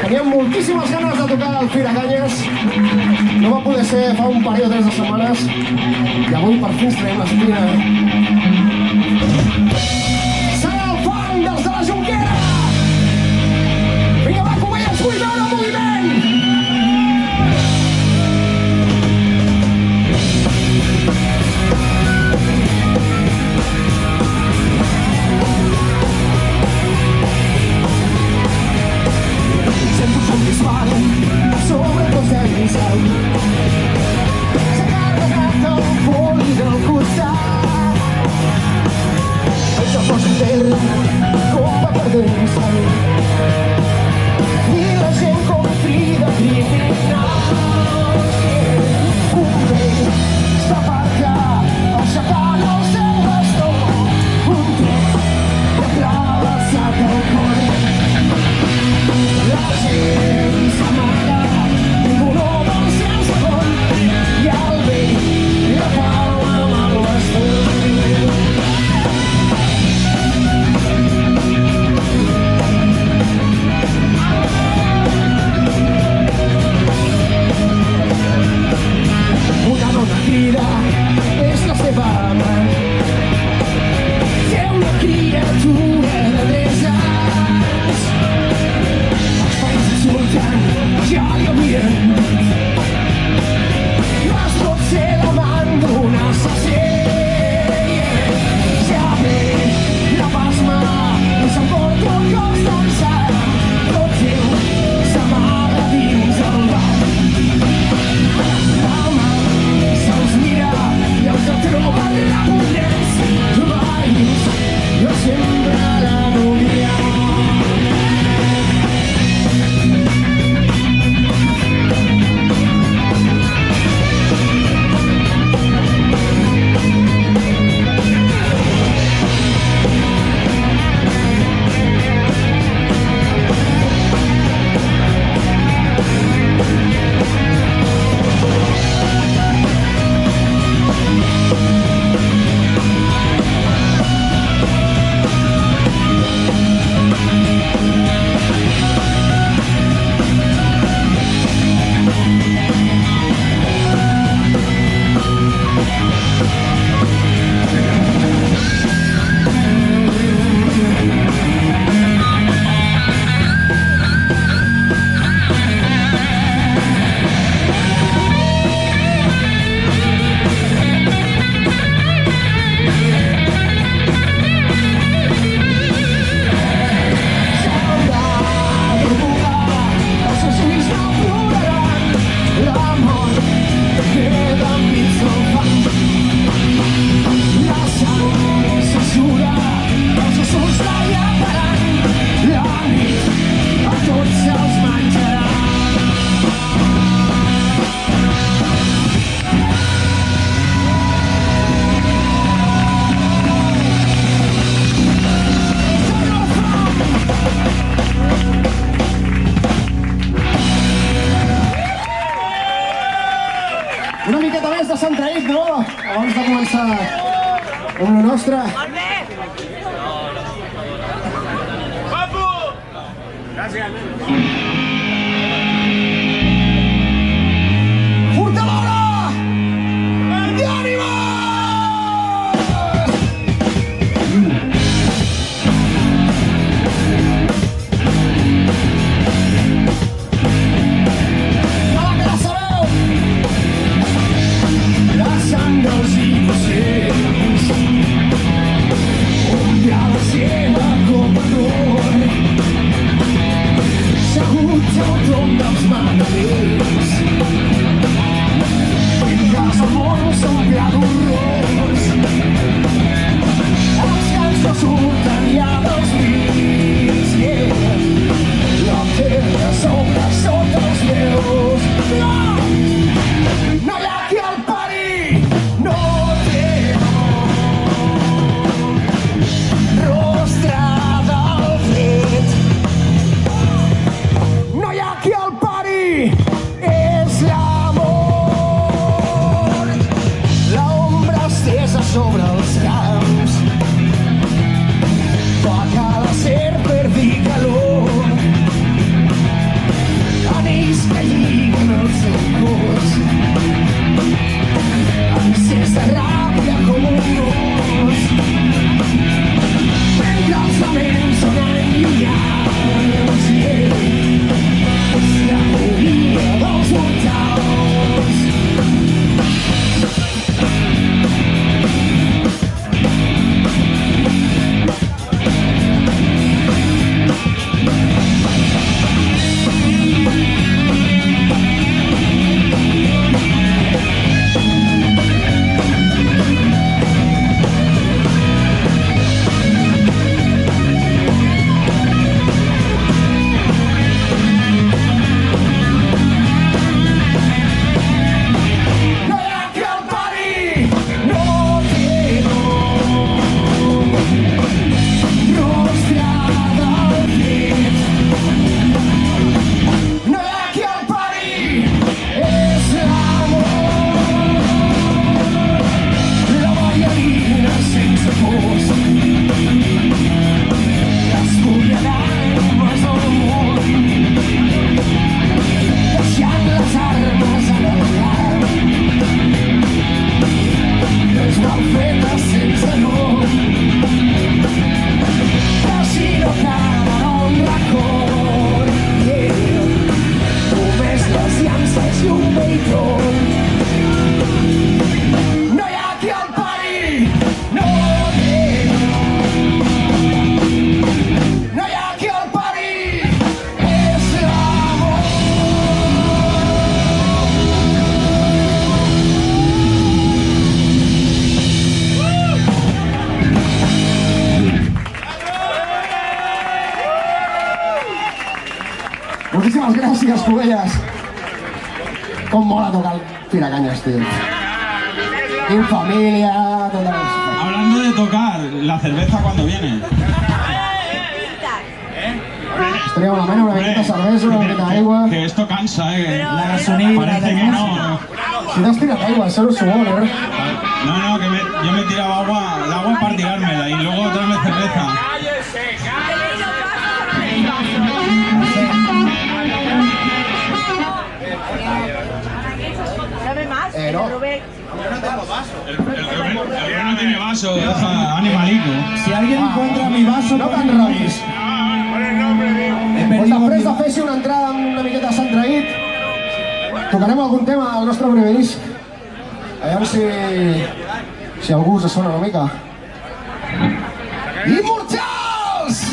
Teníem moltíssimes ganes de tocar el Firacanyes. No va poder ser fa un parell o 3 de setmanes. I avui per fi ens traiem l'espina. Serà el fang dels de la Jonquera! Vinga, va, covelles, vull veure el moviment! Sobreposem mi sal. S'ha carregat el poli del costat. Això posa terra, com va perdent sal. I la gent com crida criminal. Un rei s'aparca, aixecant el seu bastó. Un tret que travessat el cor. La gent s'amaga. És la seva amant. Té una criatura de 3 anys. Els països insultant ja li havien dit. Mas pot ser l'amant d'un assassí. Ja ve la pasma i s'emporta el cos d'ençà. Tot seu s'amaga dins el bar. Trobar la potència d'ovaris, jo sempre la volia. Una miqueta més de Sant Traït, no? Abans de començar amb la nostra. Papu! Gràcies. Fortalora! I ànima! Dels innocents omplia la seva copa d'or. Segur Músiques Cubelles. Com mola tocar el Tiracanyes, tio. En familia, tot el... Hablando de tocar, la cerveza cuando viene. Estaria una mena, una miqueta de cervesa, una miqueta d'aigua. Que esto cansa, La gasolina, Parece que no. Si t'has tirat aigua, cero suor, eh? No, que yo me tiraba agua, el agua para tirármela y luego traerme cerveza. Dame más, no. Rubén. El Rubén no tiene vaso, deja animalico. Si alguien encuentra mi vaso, No te'n roguis. Doncs després de fer-se una entrada amb una miqueta de Sant Traït, tocarem algun tema del nostre primer disc. Aviam si algú us sona una mica. Immortals!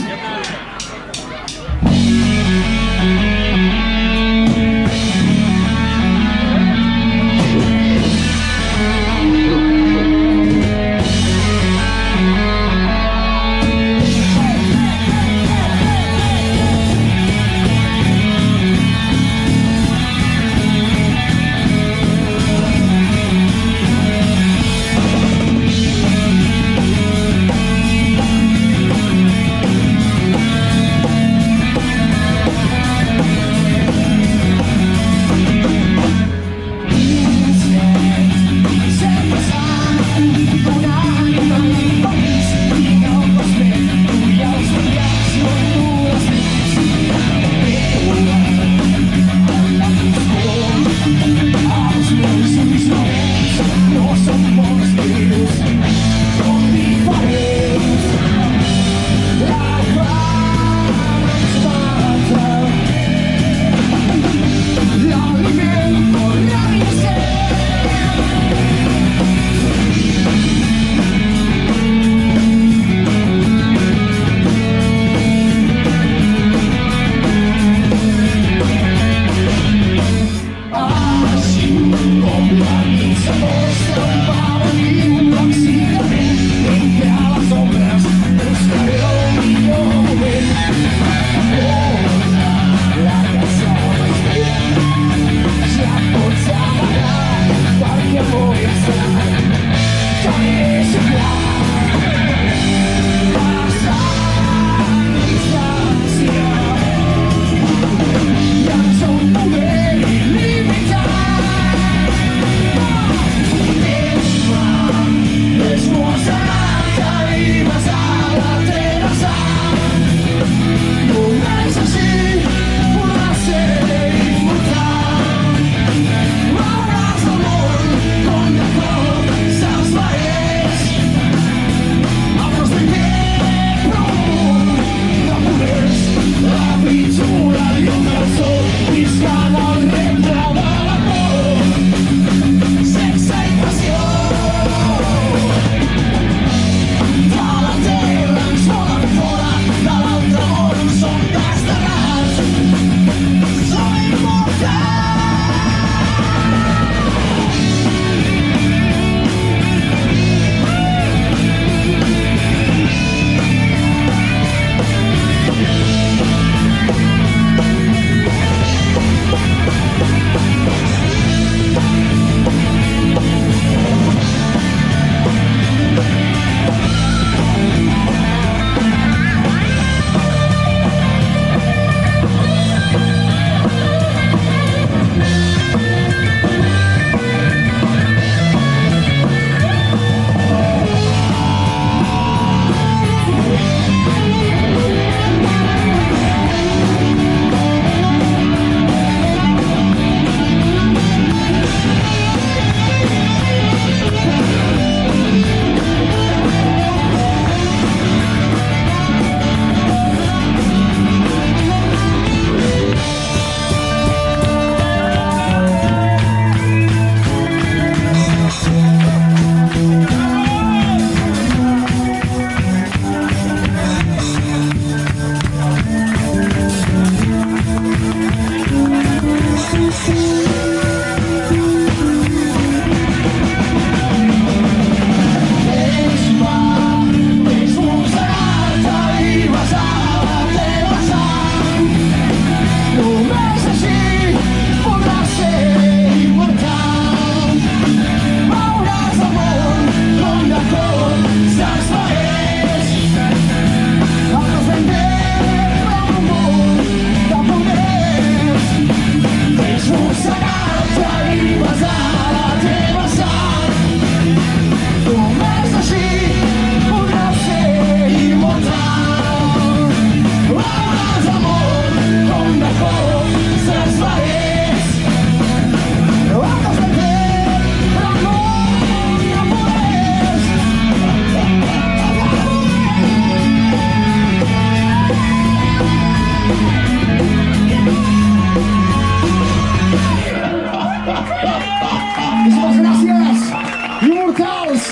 Immortals!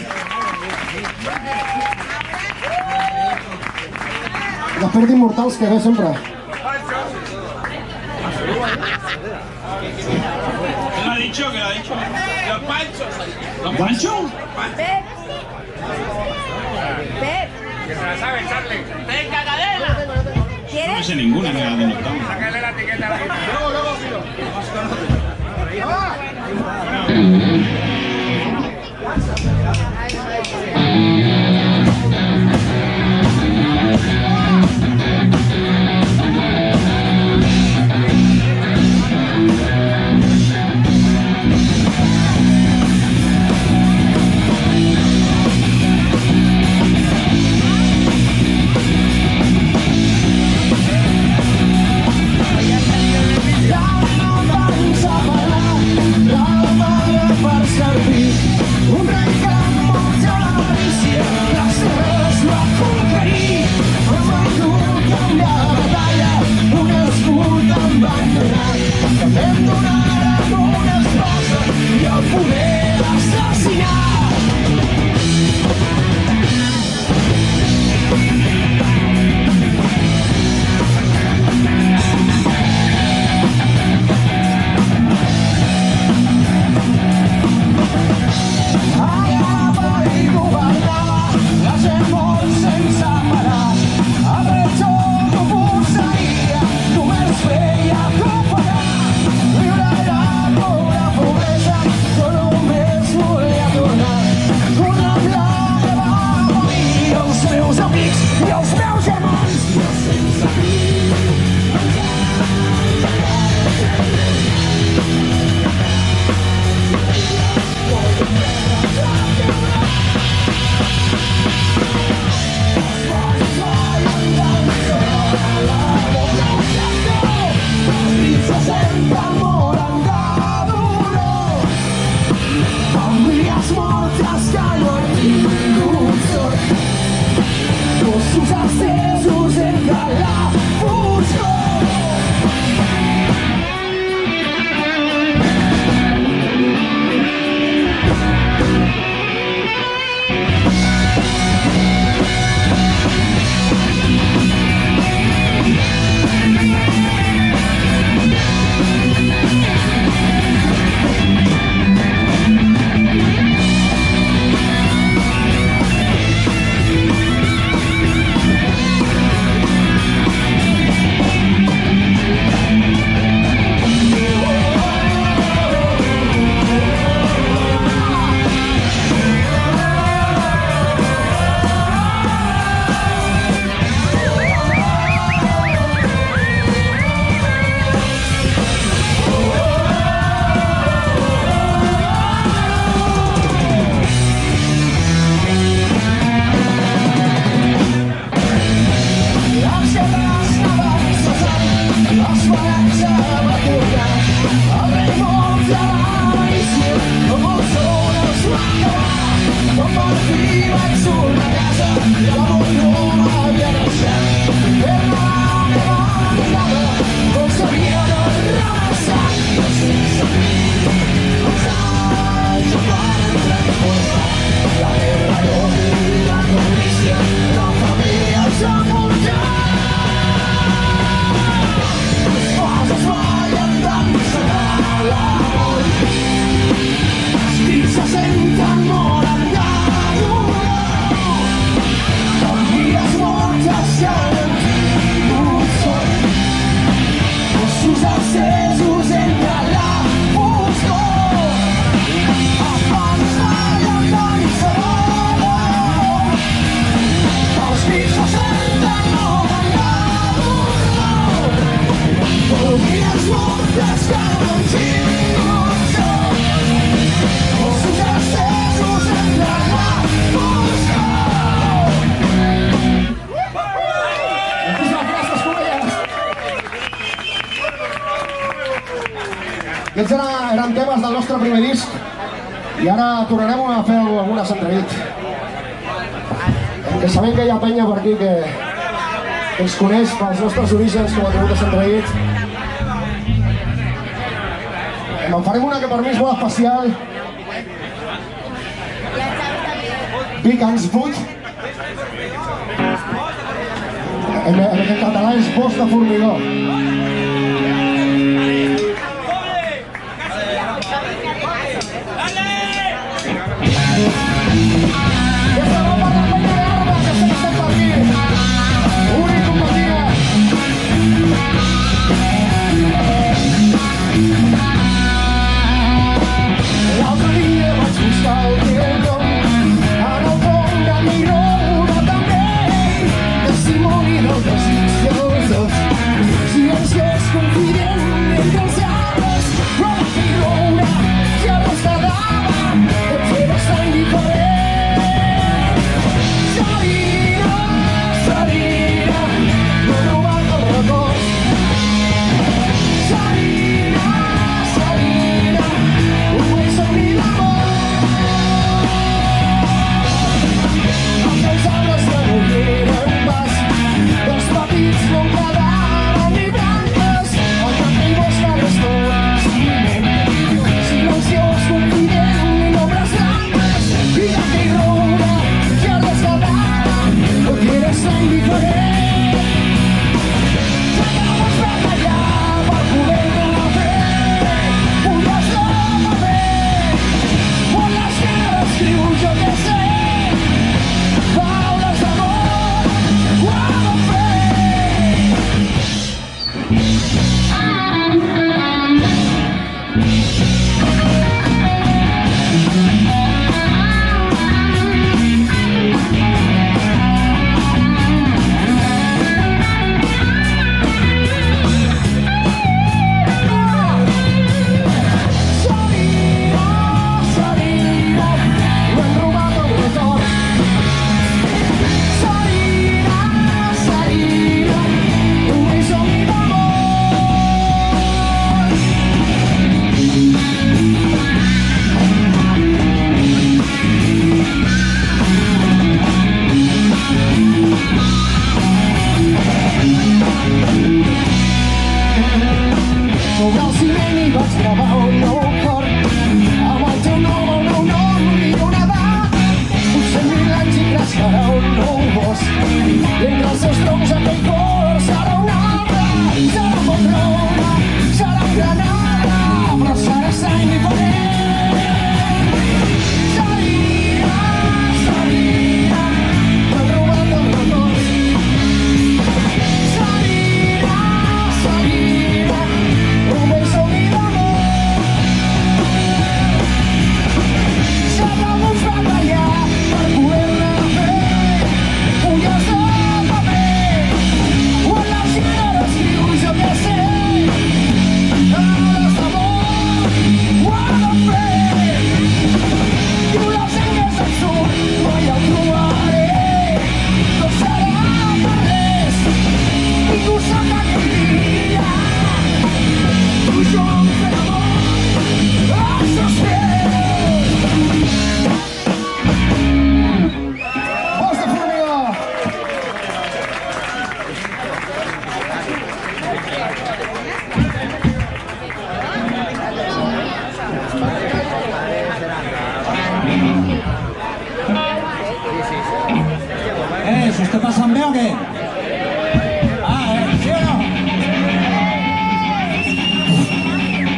L'esperit Immortals que ve sempre. ¿Qué lo ha dicho? ¿Qué lo ha dicho? Los panchos. ¿Los panchos? Pep. Pep. Que se la sabe, Charlie. Venga, cadena. No ¿Quieres? sé ninguna que la denotamos. Sácale la etiqueta a la guitarra. Un reclamo de avaricia, las cerras lo conquerí. Amargura la batalla, una escuta abandonada. Abandonaron una esposa y al poder asesinar. Sus accesos en Galapagos. Aquests eren temes del nostre primer disc i ara tornarem a fer alguna centrevit. Que sabem que hi ha penya per aquí que ens coneix pels nostres orígens com a tribut de centrevit. En farem una que per mi és molt especial. Pic ens buit. En català és bosc de formigó. L'altre dia vaig buscar el teu nom en el pont de Mirona també, testimoni del desig dels dos, silenciós, confident entre els arbres, però la figura ja no es quedava, potser bastant diferent. Serina, Serina, no he robat el record. Serina, Serina, un bel somni d'amor. Els teus arbres ja no hi eren pas, dels petits no en quedaren ni branques, el camp i bosc ara és tot ciment, silenciós, confident, ni ombres blanques, i d'aquell roure ja no es quedava, tot era estrany diferent. Ja que no pots batallar per poder-la fer, fulles de paper, on l'esquerra escriu jo què sé, paraules d'amor, ho ha de fer. Serina, Serina, m'han robat el record. Serina, Serina, un bell somni d'amor. Sobre el ciment hi vaig gravar un nou cor, amb el teu nom, el meu nom i una edat. Potser 1000 anys i creixerà un nou bosc, i entre els seus troncs aquell cor serà un arbre, serà pot roure, serà un gran arbre, però serà estrany diferent. Serina, Serina, m'han robat el record. Serina, Serina, un bell somni d'amor. Ja que vols batallar per poder-la fer, fulles de paper, on l'esquerra escriu jo què sé, paraules d'amor, ho ha de fer. Diu la gent que és absurd, mai el trobaré, no serà per res, ningú sap aquell dia, tu i jo vam fer amor, això és fer. Bosc de formigó. ¿Se está pasando bien o qué? ¿Sí o no?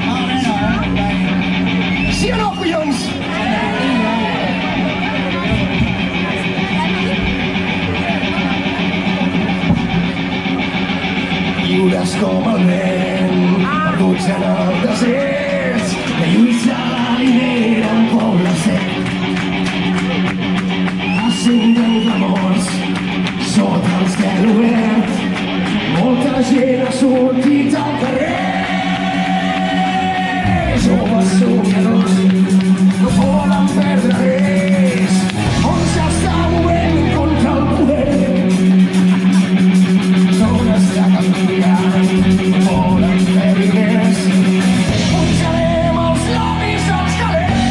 Más o menos, Sí o no, collons? Lliures com el vent, perduts en el desert, de lluís a l'Alinera, un poble sec. A 110 de morts, sota el cel obert, molta gent ha sortit al carrer. Joves somiadors no poden perdre res, on s'està movent contra el poder. Tot està canviant, volen fer diners, punxarem els llavis als calés.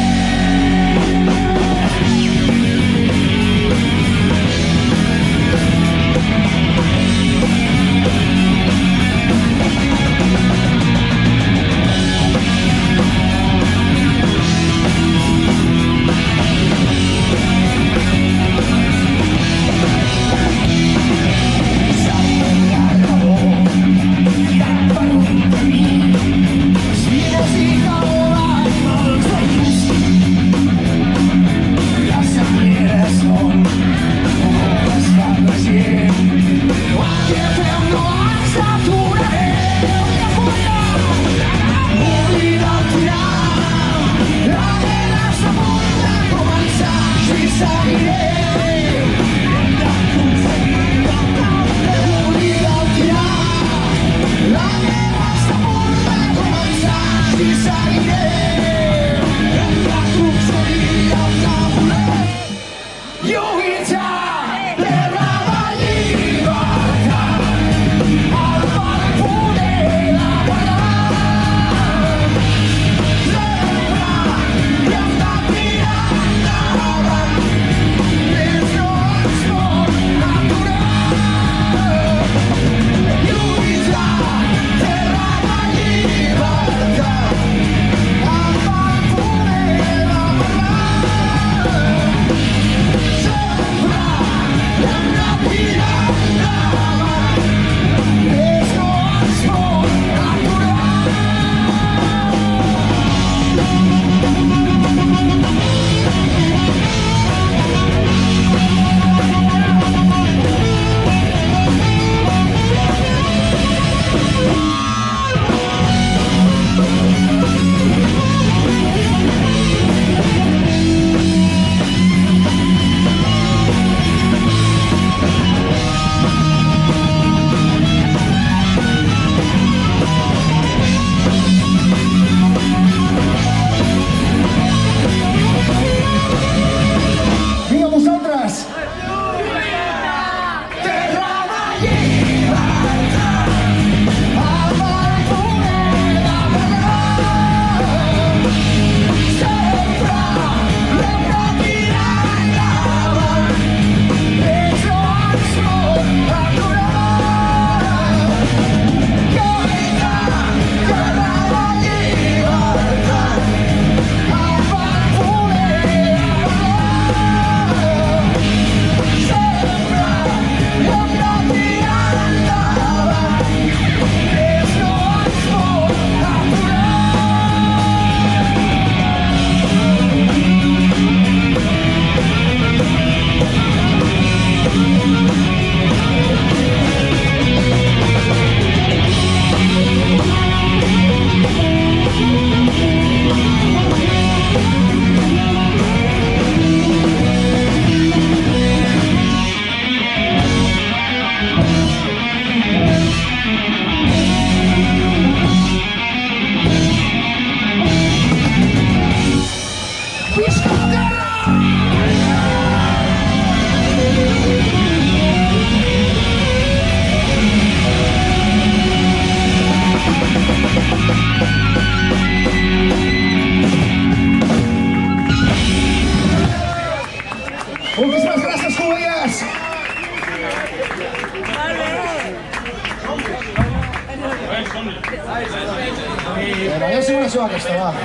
Esimene suokesta vaan.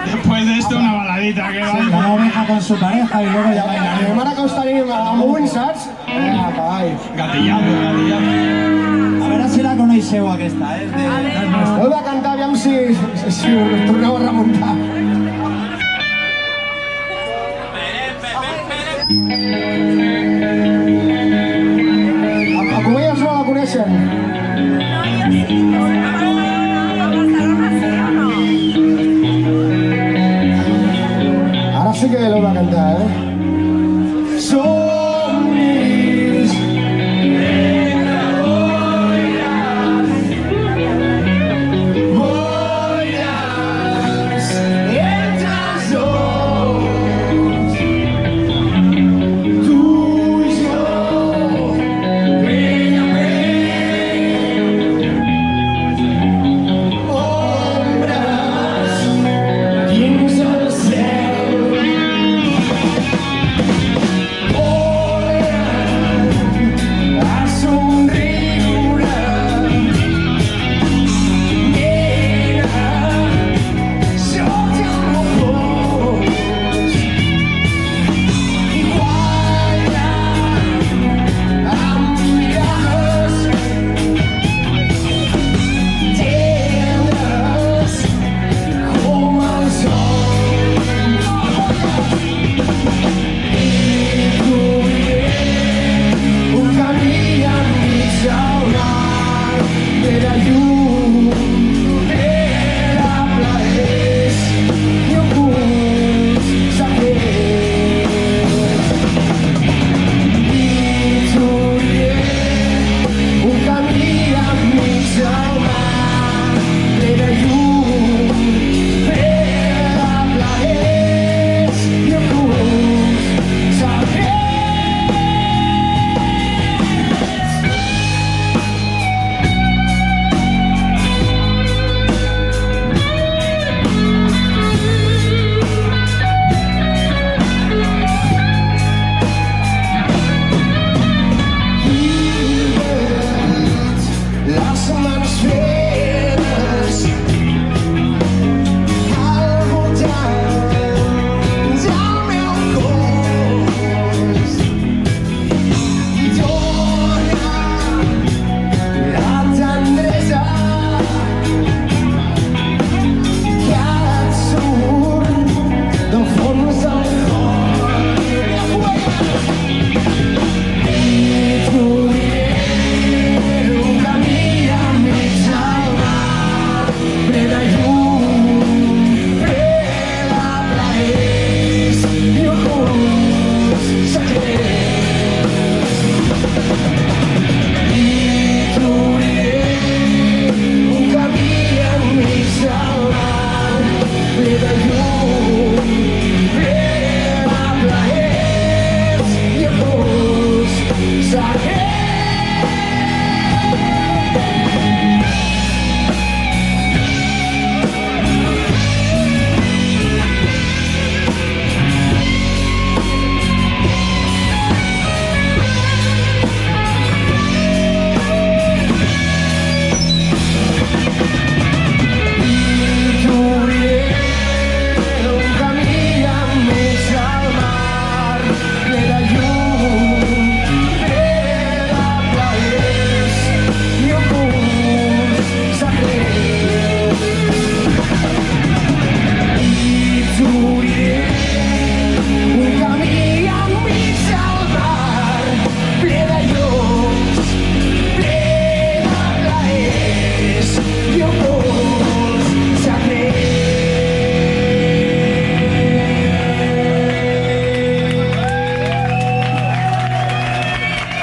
Después de esto, una baladita que va. La oveja con su pareja y luego ya Mi bailaré. hermana que està tenint amunt, saps? Cavall. Gatillando, gatillando. A veure si la coneixeu aquesta, és de... Heu de cantar, aviam si us torneu a remuntar. A Covelles no la coneixen? Ara sí que l'heu de cantar, Somnis boires entre els dos, tu i jo, pell a pell.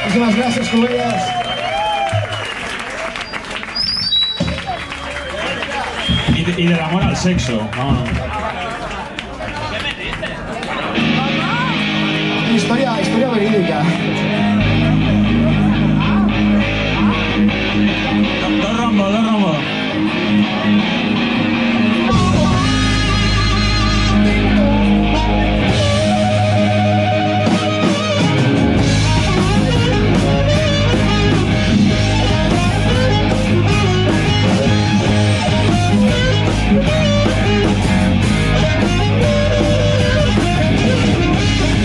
Muchísimas gracias, Cubillas. Y del amor al sexo. Vámonos. Historia verídica. Dos rombos, dos rombos.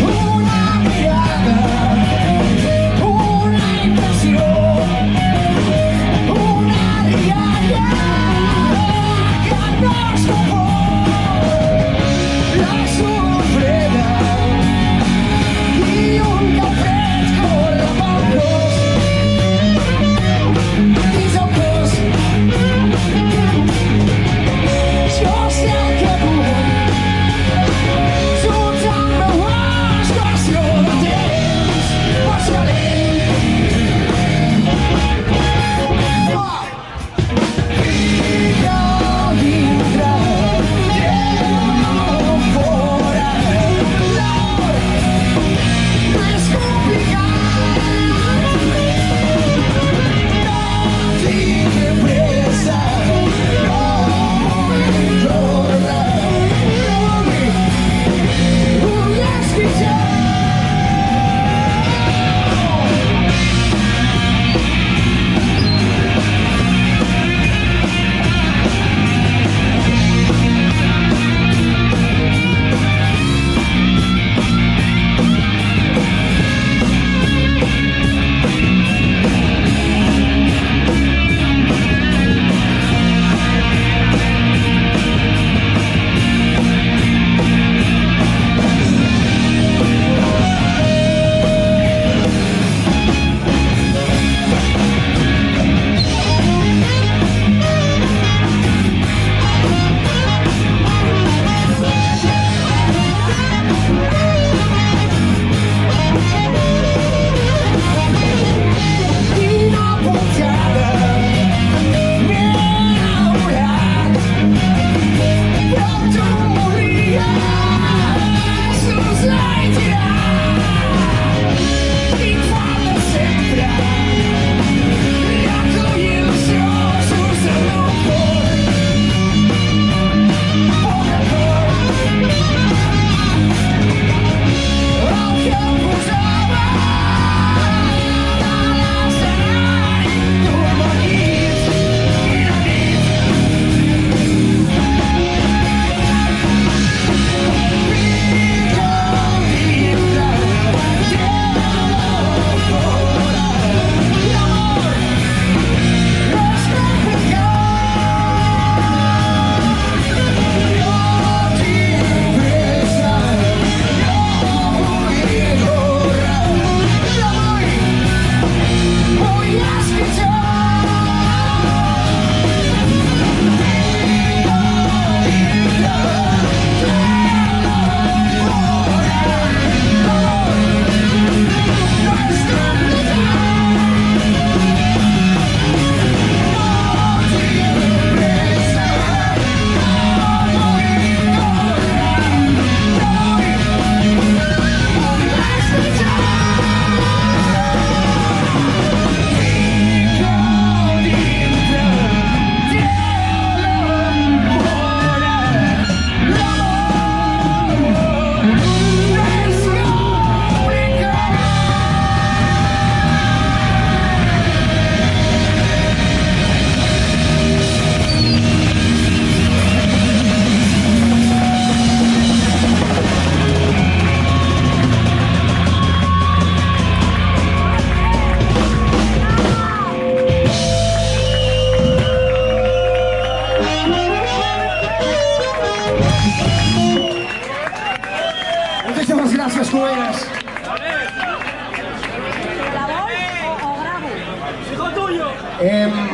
Una mirada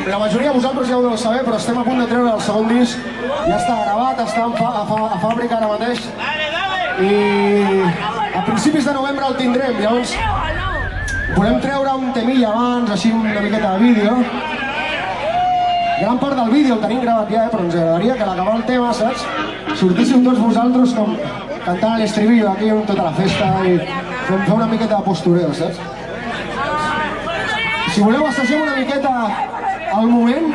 La majoria de vosaltres ja ho deu saber, però estem a punt de treure el segon disc. Ja està gravat, està a fàbrica ara mateix. I a principis de novembre el tindrem, llavors volem treure un temilla abans, així una miqueta de vídeo. Gran part del vídeo el tenim gravat ja, però ens agradaria que a l'acabar el tema, saps? Sortíssiu tots vosaltres com cantant a l'estribillo aquí amb tota la festa i fer una miqueta de postureo, saps? Si voleu assagem una miqueta al moment,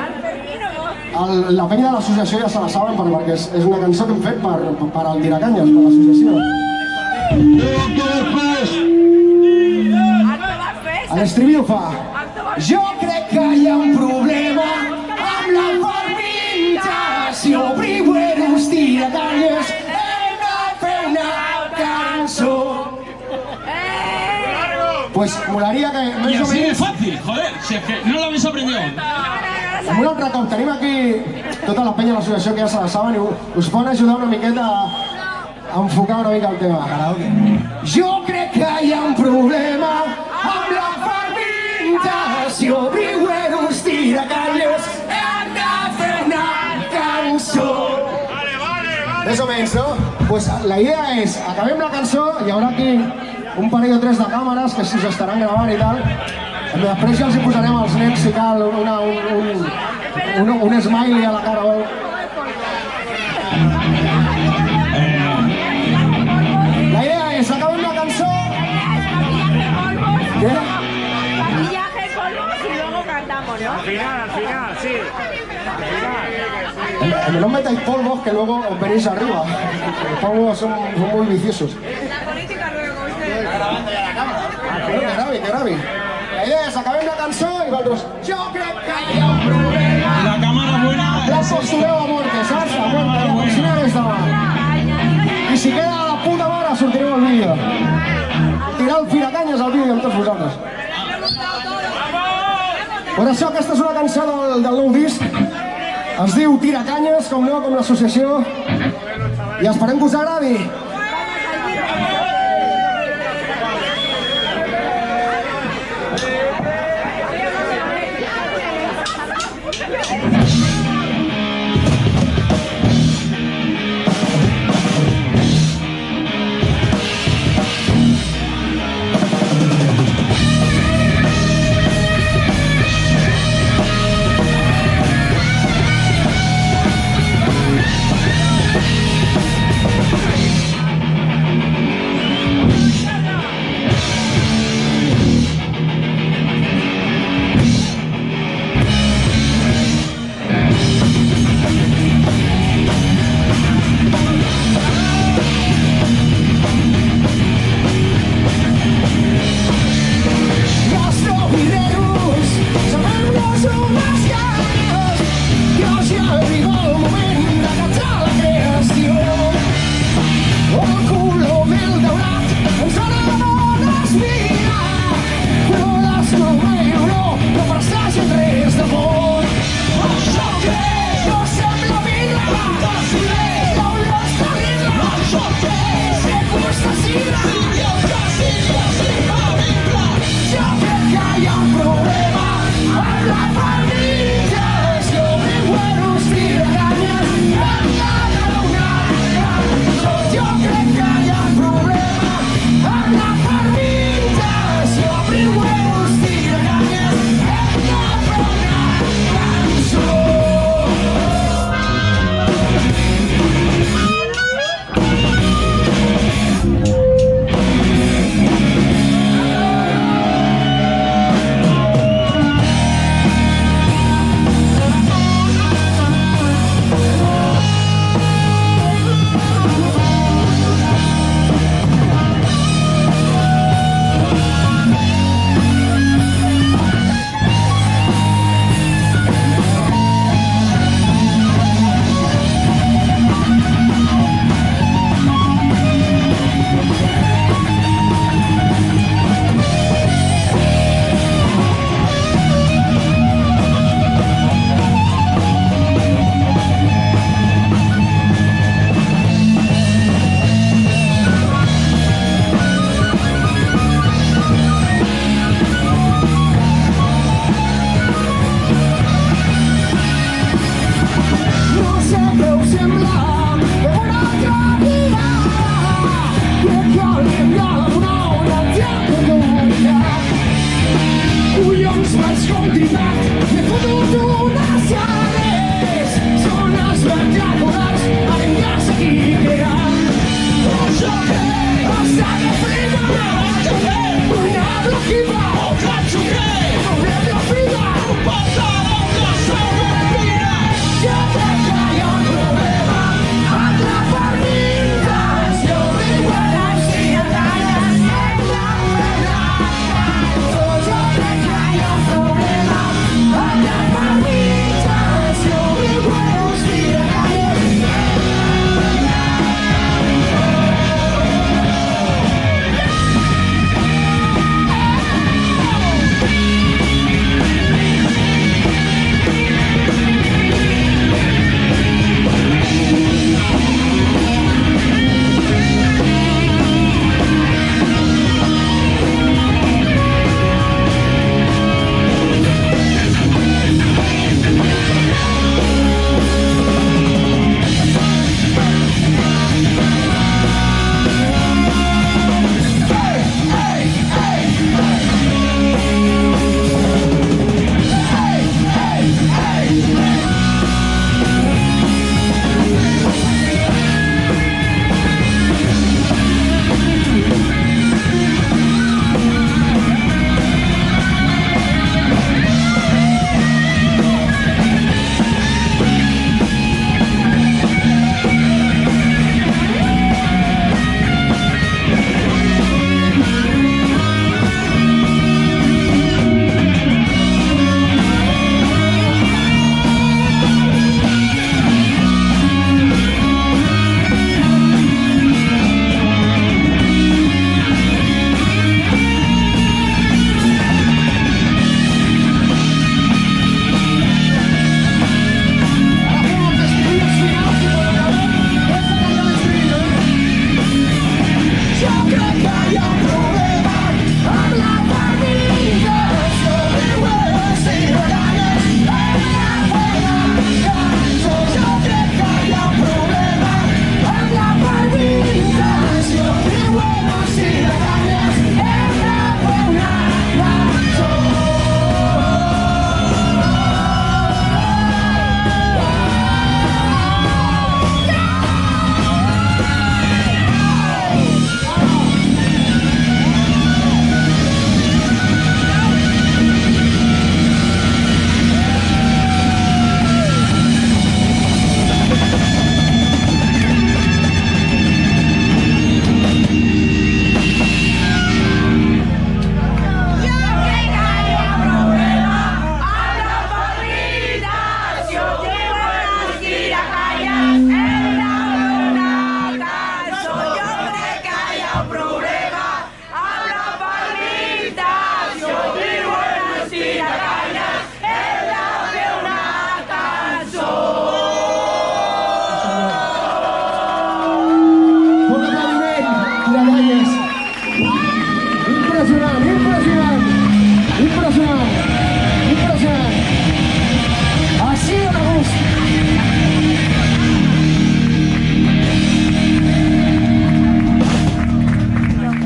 la penya de l'associació ja se la saben perquè és una cançó que hem fet per al Tiracanyes, per l'associació. A l'estribillo fa: jo crec que hi ha un problema amb la fermentació, briueros, tiracanyes, hem de fer una cançó. Pues molaria que Y més o así de menys fácil, joder, si es que no lo habéis aprendido. amb un altre cop tenim aquí tota la penya de l'associació que ja se la saben i us poden ajudar una miqueta a enfocar una mica el tema. Karaoke. Jo crec que hi ha un problema amb la fermentació, briueros, tiracanyes, hem de fer una cançó. Més o menys, no? Pues la idea és, acabem la cançó, hi haurà aquí un parell o tres de càmeres que s'hi estaran gravant i tal. Després ja els hi posarem als nens si cal un smiley a la cara. La idea és, acabem la cançó. ¿Qué? Maquillaje, polvos y luego cantamos, ¿no? Al final, sí. No metáis polvos que luego os venís arriba. Los polvos son muy viciosos. La política luego, ustedes. Que gravi. La idea és, acabem la cançó i vosaltres, jo crec que hi ha un problema. La cámara buena La es postureu a muerte, saps? A muerte, la postureu des davant. I si queda a la puta mare, sortireu al vídeo. Tirar el Tiracanyes al vídeo amb tots vosaltres. Per això, aquesta és una cançó del nou disc. Es diu Tiracanyes, com no, com l'associació. I esperem que us agradi. descontinuat i he fotut unes llaves. Són els rectangulars, anem a seguir creant. Jo crec, hasta que frena, jo crec, una bloquiva, un cacho crec, problem de vida, un passat, un caso respira. Jo crec que hi ha un problema amb la fermentació, igual si entranyes en la fermentació. Jo crec que hi ha un problema amb la fermentació, igual si entranyes.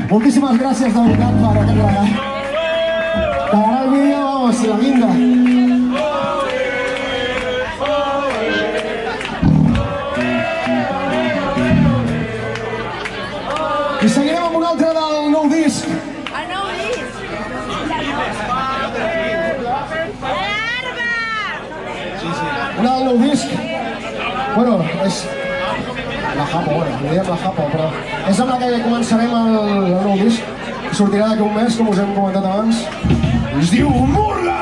Moltíssimes gràcies de veritat per aquest regal. T'agrada el vídeo, vamos, la guinda. I seguirem amb un altre del nou disc. El nou disc. Una del nou disc. Bueno, és la Japo, li diem la Japo, però és amb la que començarem el nou disc. Sortirà d'aquí un mes, com us hem comentat abans. Es diu Murga!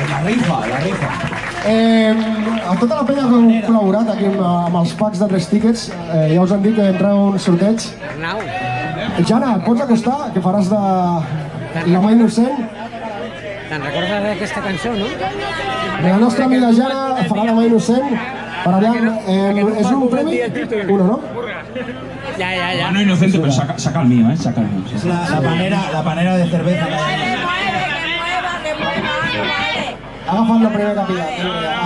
La rifa. A tota la penya que heu col·laborat aquí amb els packs de 3 tíquets, ja us han dit que entra un sorteig. Jana, et pots acostar, que faràs de la mà innocent? Te'n recordes d'aquesta cançó, no? La nostra amiga Jana farà la mà innocent. Per allà, és un premi? Uno, no? Ya. Mano inocente, pero saca el mío, saca el mío. Es la panera de cerveza. Que mueva, vale. Agafant la primera capilla.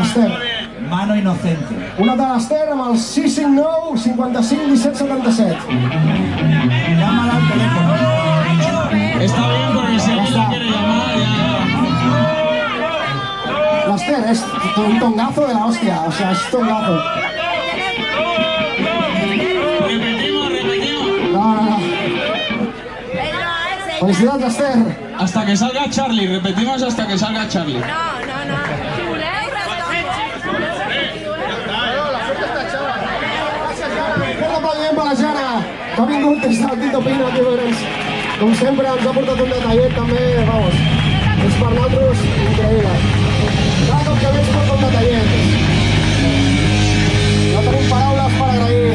Esther. Mano inocente. Una de l'Esther amb el 659 55 17 77. Llámala al teléfono. Está bien porque si alguien la quiere llamar, L'Esther és un tongazo de la hòstia, o sea, és tongazo. Repetimos. No. Felicidades, Esther. Hasta que salga Charlie, repetimos hasta que salga Charlie. No. Un aplaudiment per la Jana, que ha vingut des del Tito Pino aquí, com sempre ens ha portat un detallet també, vamos, és per nosaltres increïble. Cada cop que veig porta un detallet. No tenim paraules per agrair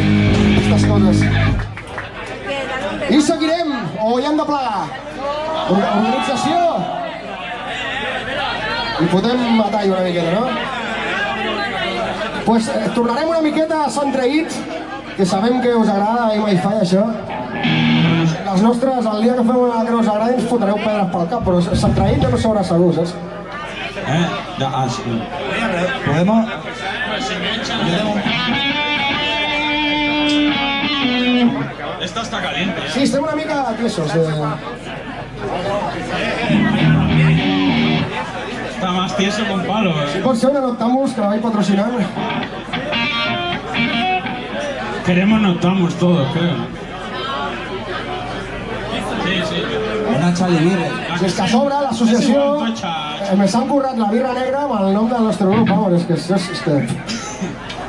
aquestes coses. I seguirem, o hi hem de plegar? Organització? I fotem batall una miqueta, no? Pues tornarem una miqueta a Sant Traït, que sabem que us agrada i mai falla això. Les nostres, el dia que fem una que no us agradi, ens fotreu pedres pel cap, però Sant Traït ja no s'haurà segur, saps? Sí. ¿Podemos? Esta está caliente. Sí, estem una mica tiesos. Está más tieso con palo. Si pot ser una Noctamus, que la vaig patrocinant. Queremos notamos todos, creo. Sí. Una Charlie Birre. Si és que a sobre l'associació me s'han currat la birra negra amb el nom del nostre grup, vamos, és que...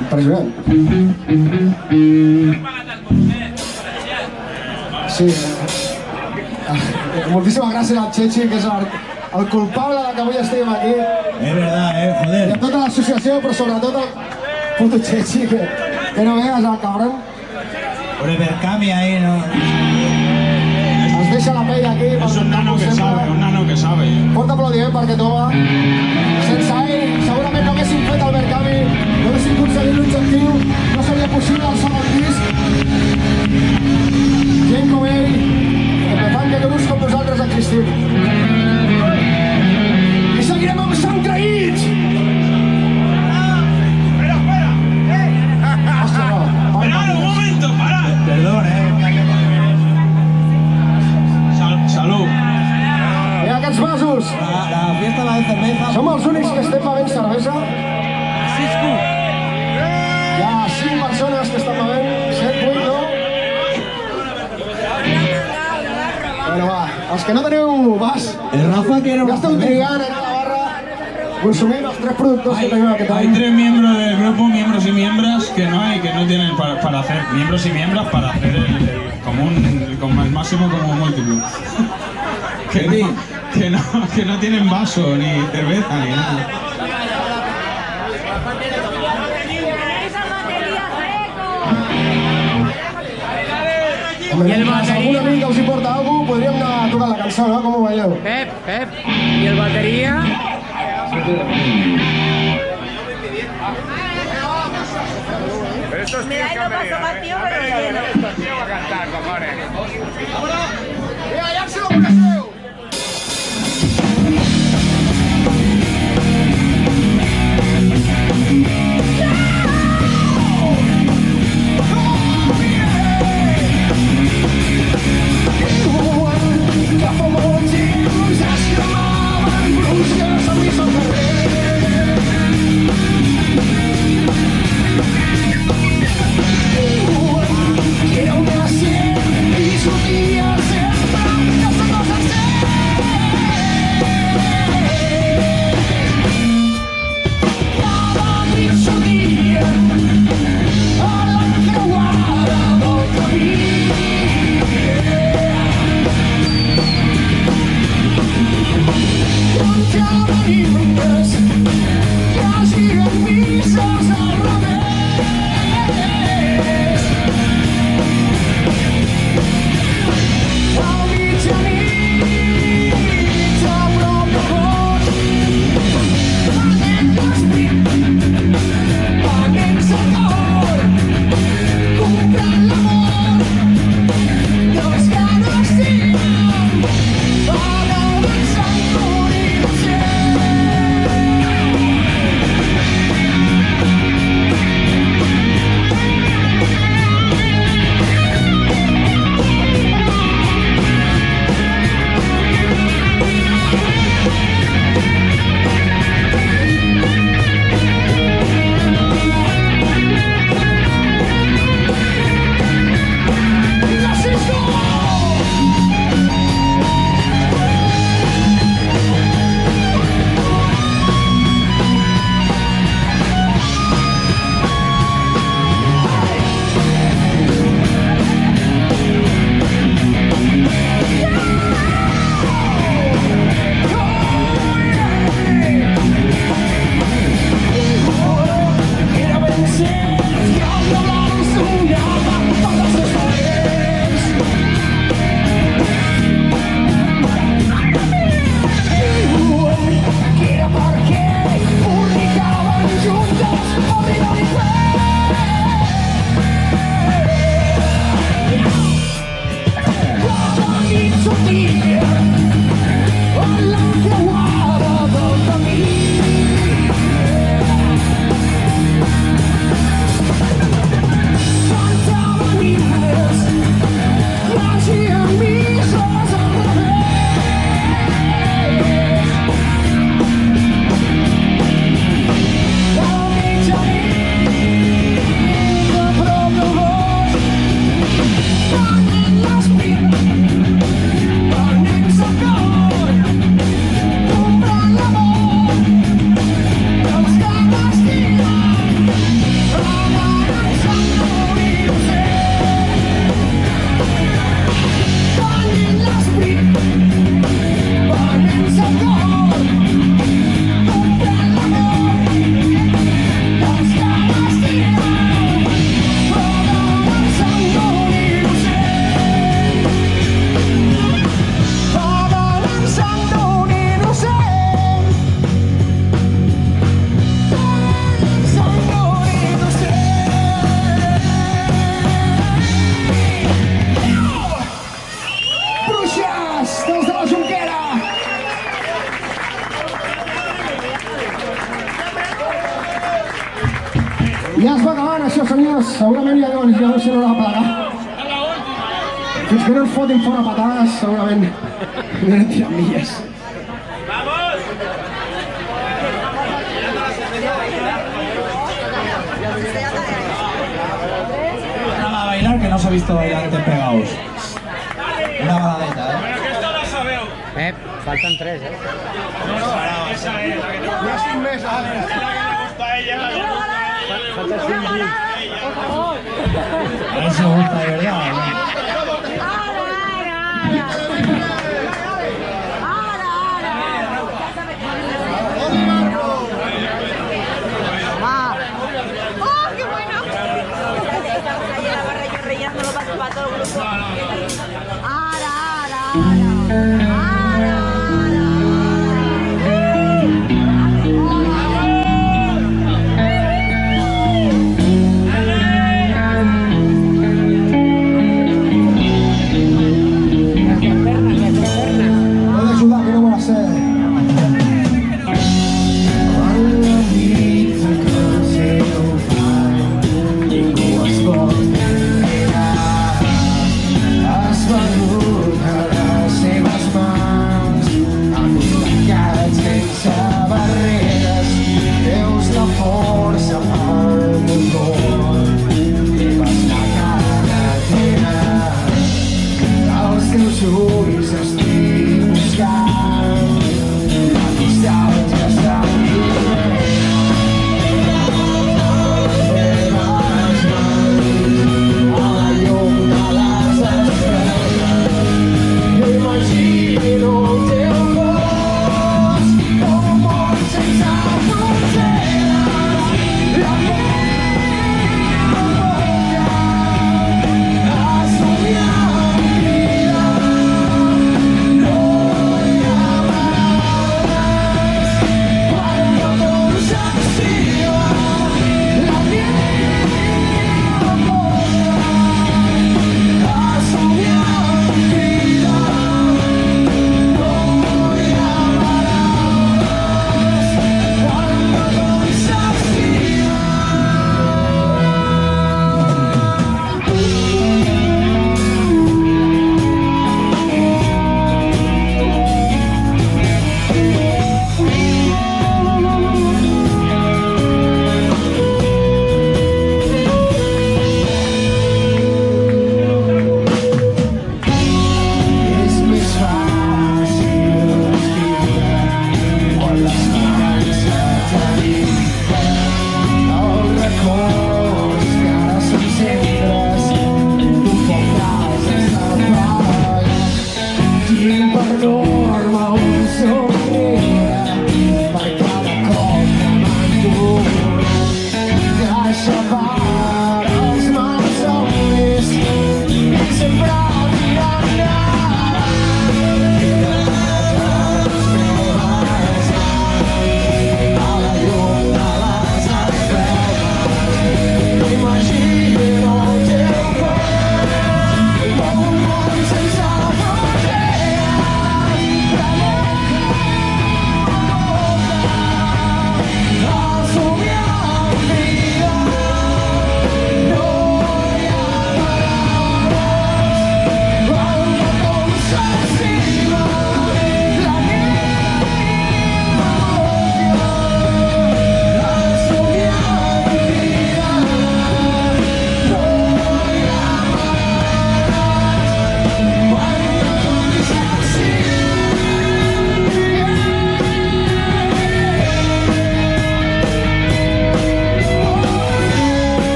Impressionant. Sí. Moltíssimes gràcies al Chechi, que és el culpable de que avui estiguem aquí. Es verdad, I joder. a tota l'associació, però sobretot al puto Chechi, que no veas al cabrón. Por el Berkami ahí, ¿no? Ens deixa la pell aquí. Es un nano que sabe, un nano que sabe. Fort aplaudiment perquè Toma, sense ell, segurament no haguéssim fet el Berkami, no haguéssim aconseguit l'objectiu, no seria possible el segon disc. Gent com ell, que fan que grups com nosaltres existim. I seguirem amb Sant Traït! Hòstia, no. ¡Un momento, para! Perdón, Salud. Mira aquests vasos! La fiesta va de cerveza. Som els únics que estem bevent cervesa. Hi ha 5 persones que estan bevent, 7, 8, no? Bueno, va, els que no teniu vas, El Rafa que era ja una esteu trigant aquí a la barra, consumint els 3 productors que tenim aquest Hay any. 3 miembros del grupo, miembros y miembros, que no hay, que no tienen para hacer, miembros y miembros para hacer como el máximo como múltiplo. que no tienen vaso, ni cerveza, ni nada. Home, si algun amic us hi porta alguna cosa, podríem anar a tocar la cançó, no? Com ho veieu? Pep. ¿Y el batería? Pero estos Mira, tíos ahí que no han pasó venido, más tío, pero lleno. estos tíos a cantar, cojones. Vinga, ja se lo coneixeu! Quiero una 100 y sus días en blanco, son cosas ja es va acabant això, senyors. Segurament ja deuen ser l'hora de plegar. Fins que no ens fotin fora patades, segurament anem tirant milles. Programa a bailar que no se ha visto bailar antes pegados. Una baladeta, ¿eh? Faltan 3, ¿eh? Ja estic més, ara. Faltan 5. A ver si os gusta de verdad, ¿no? ¡Oh, qué bueno! Rellenándolo para todo el grupo. Puedo ajudar, que no me la sé. Ulls estic buscant la distància està teves mans a la llum de les estrelles. Jo imagino el teu cos com un món sense fronteres.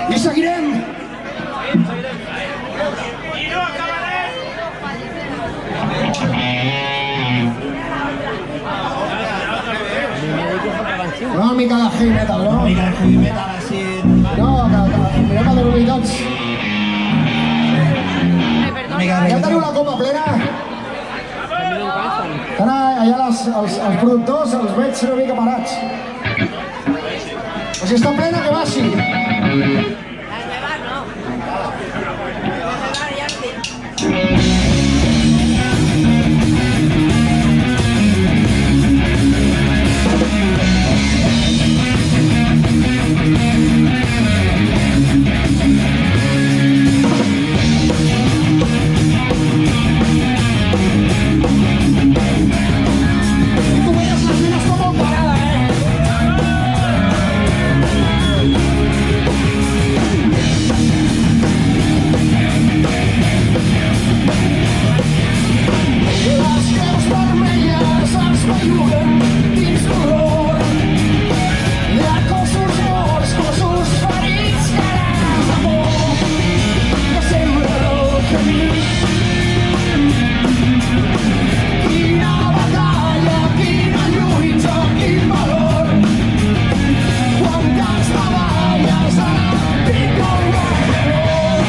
I seguirem. Una mica de heavy metal, no? Una mica de heavy metal així... No, que mirem a dormir tots. Una mica de Ja heavy teniu la metal. copa plena? Estan allà els productors, els veig una mica parats. O si està plena, que baixi. Tu veas las venas como parada, Les creus vermelles ens belluguen dins l'olor de cossos morts, cossos ferits, cares d'amor que sembren el camí. Quina batalla, quina lluita, quin valor, quantes medalles a l'antic guanyador.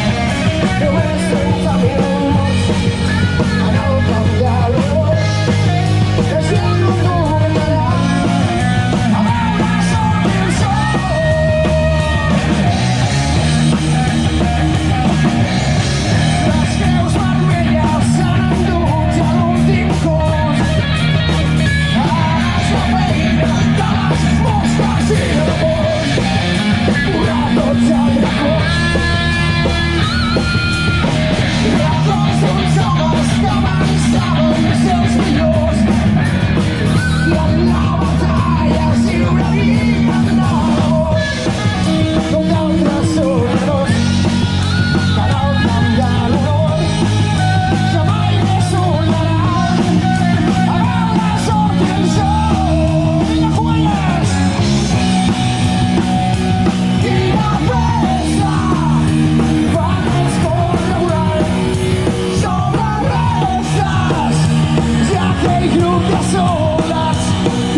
Només 30 minuts en el camp de l'or, que ja no tornarà a veure sortir el sol. Les creus vermelles s'han endut ja l'últim cos. Ara és la feina de les mosques i el bosc, posar tots al racó. Records d'uns homes que avançaven ser els millors i en la batalla es lliurarien de l'amor. Com d'altres soldadors que en el camp de l'honor ja mai més tornaran a veure sortir el sol. Vinga, joves! Quina pressa fan els córrer volant sobre restes d'aquell grup de soldats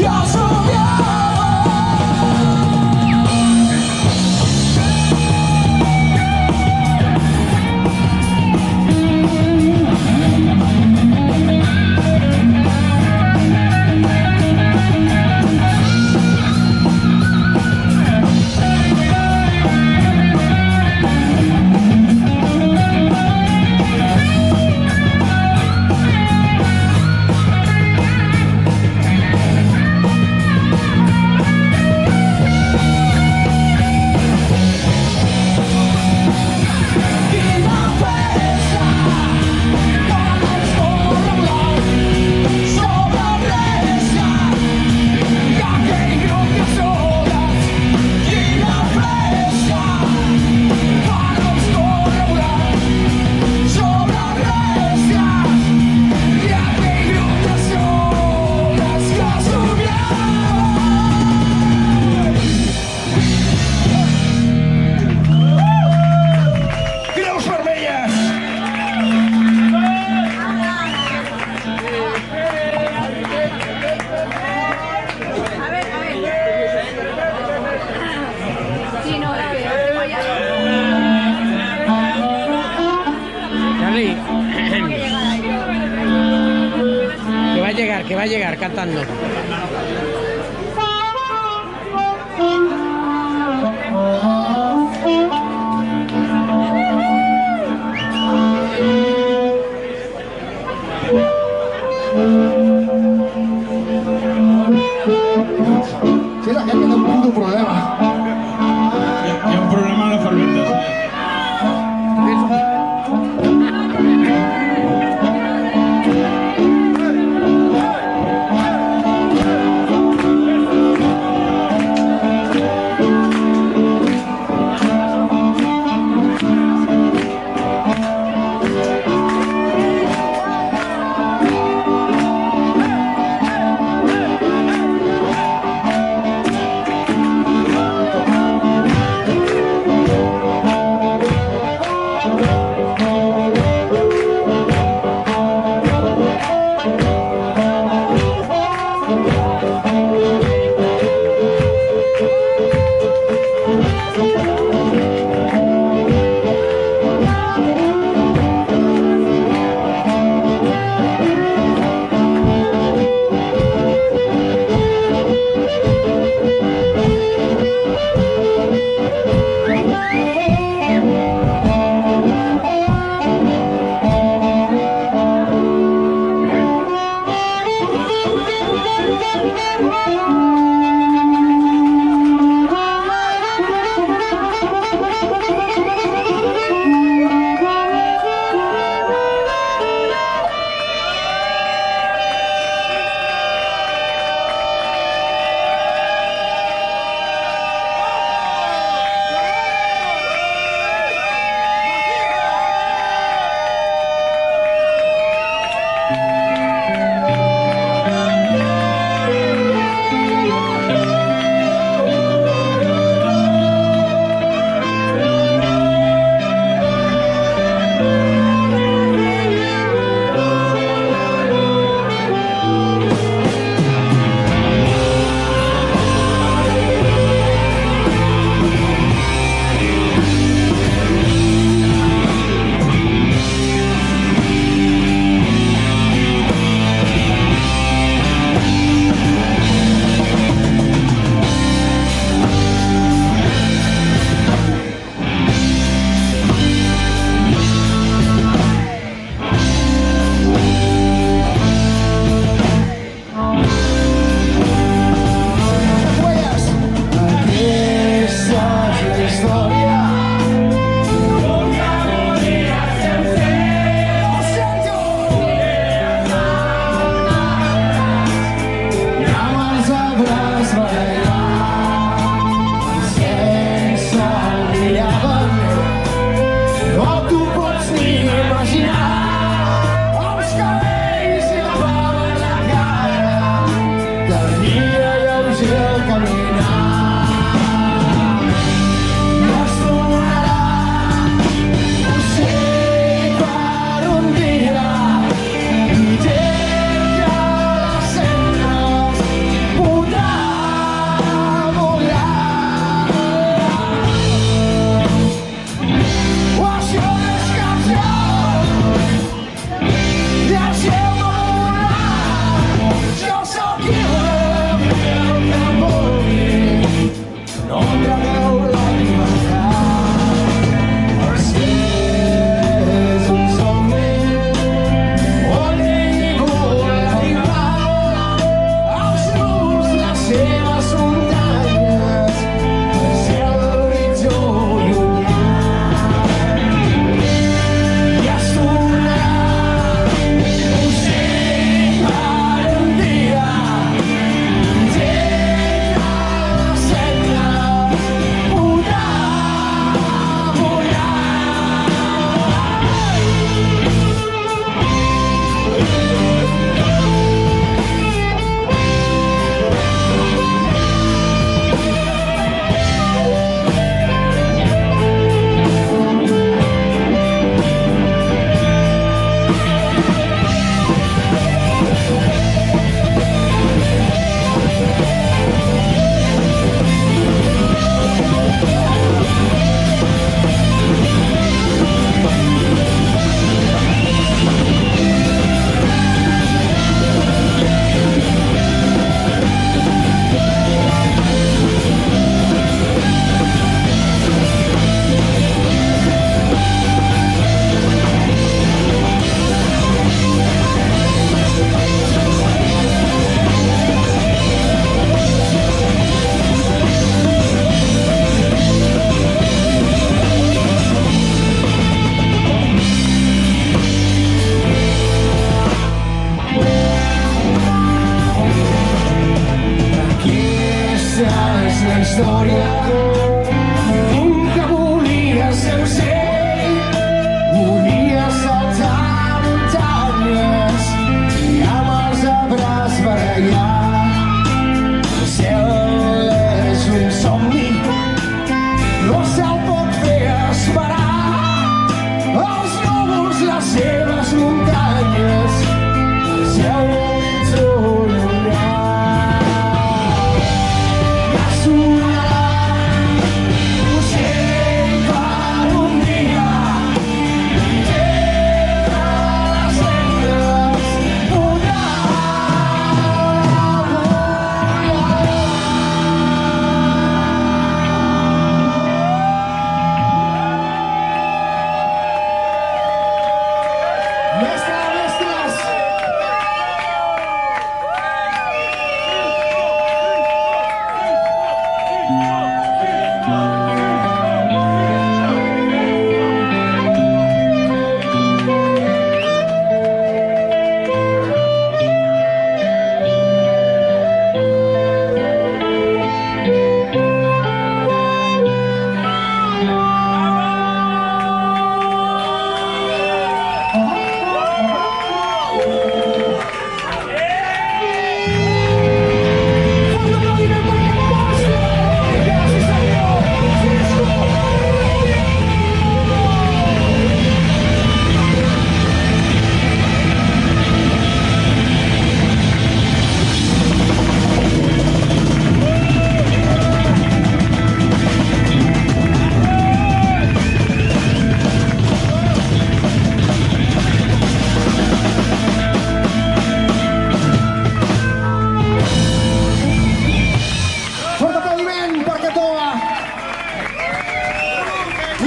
i els soviets. Quina pressa fan els córrer volant sobre restes d'aquell grup de soldats. Quina pressa fan els córrer volant sobre restes d'aquell grup de soldats que somiaven. Creus vermelles! A ver. Sí, no, voy a... Charlie. Que va a llegar cantando. Sí, és aquest que té un puto problema. Hi ha un problema a la fermentació.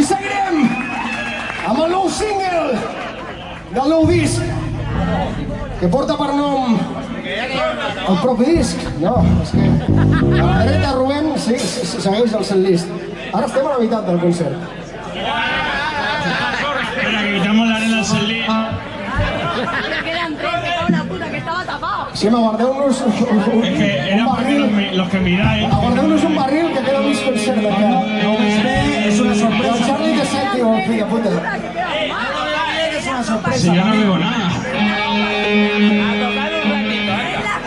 I seguirem amb el nou single del nou disc que porta per nom el propi disc. No, és que a la dreta Rubén sí, segueix el setlist. Ara estem a la meitat del concert. Espera, que quitamos la arena al Selí. Quedan tres, me cago en la puta, que estaba tapado. Sí, aguardeu-nos Es que era un porque barril. los que miráis. Aguardeu-nos un barril que queda mig concert encara. No ho veig bé, és una El sorpresa. Charlie de Sèntimo, fill de puta. És una sorpresa. Si yo no veo nada.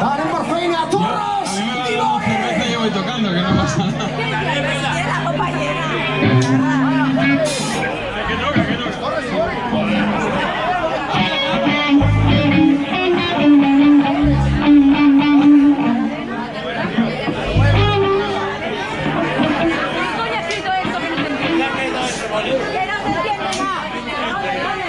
Va, anem per feina, A Torres! mí me va a dar una cerveza y yo voy tocando, que no pasa nada. Tiene la copa llena. ¿Qué coño ha escrito esto que no se entiende? Que no se entiende nada.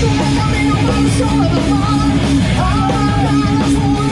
Tu camino más sobre el mar, ahora las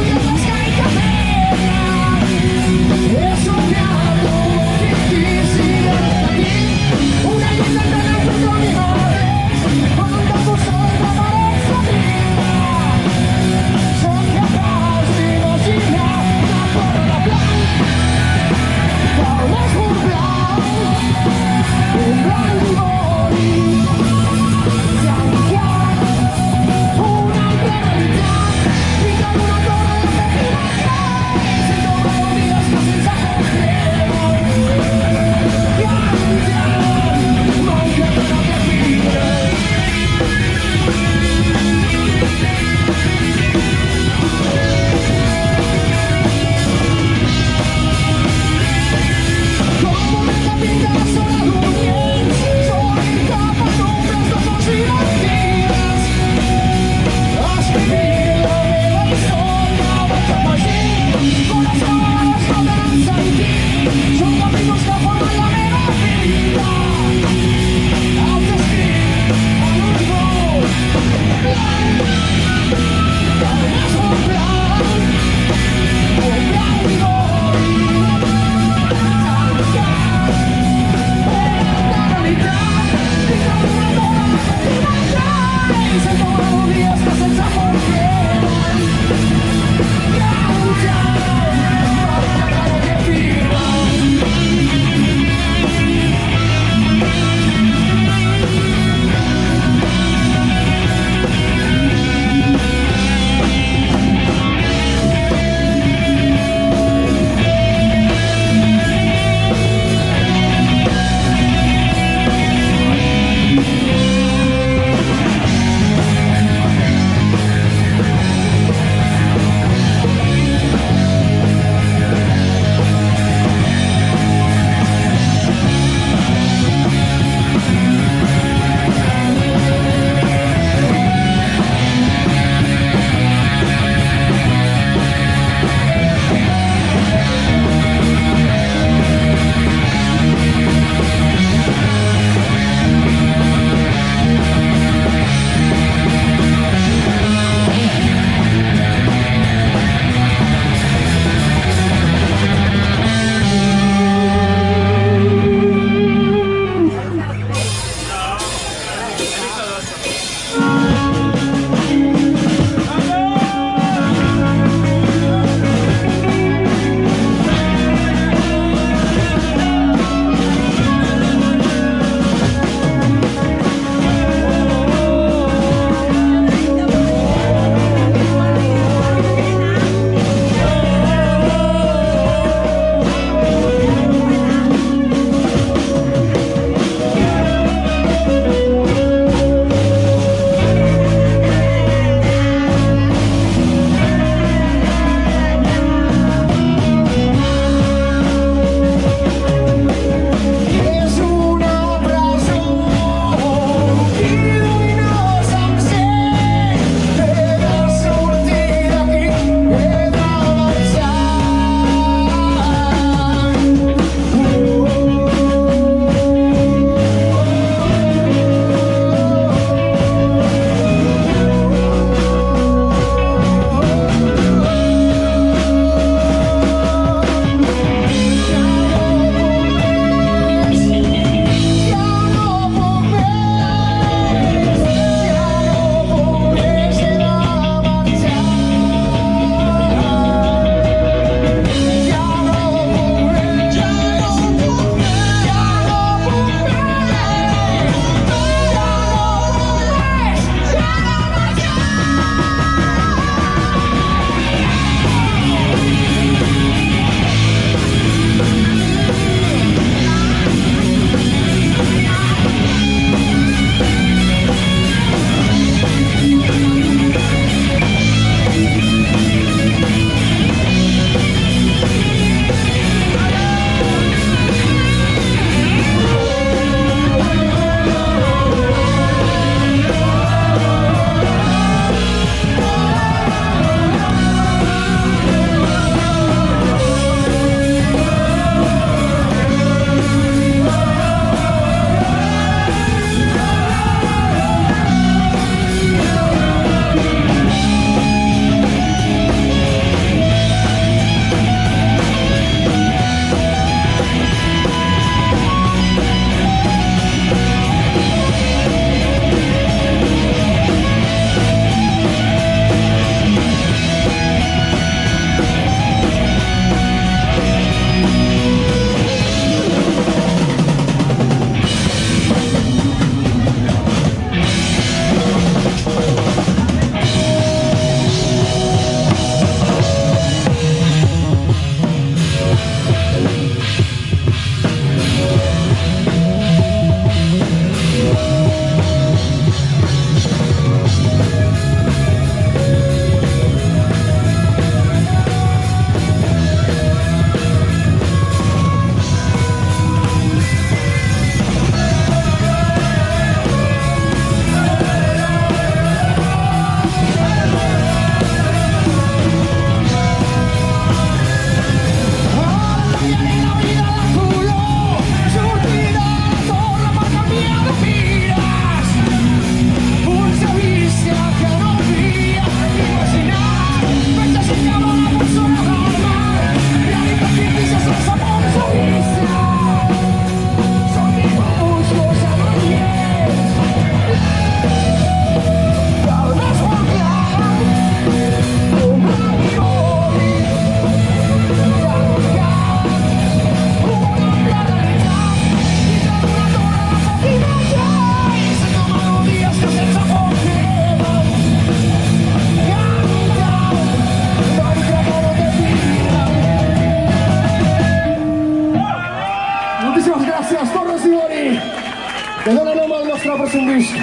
grabarse un disc.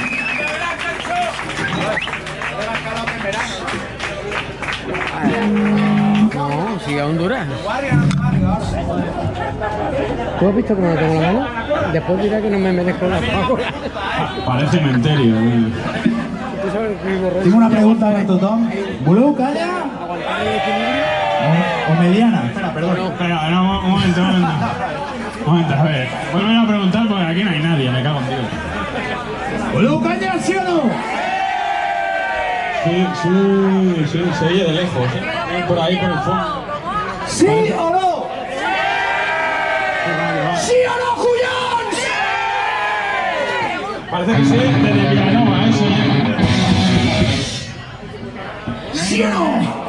No, sigue a Honduras. ¿Tú has visto cómo lo tengo la mano? Después dirá que no me merezco la pago. Parece cementerio. Tengo una pregunta para tu Tom. ¿Blue, calla? ¿O mediana? Perdón. Espera, no, un momento. Un momento, a ver. Vuelven a preguntar porque aquí no hay nadie, me cago en Dios. ¿Blue, calla, sí o no? Sí, se oye de lejos, por ahí, por el fondo. ¿Sí o no? ¿Sí o no, Julián? Parece que sí, desde Villanova, eso. ¿Sí o no?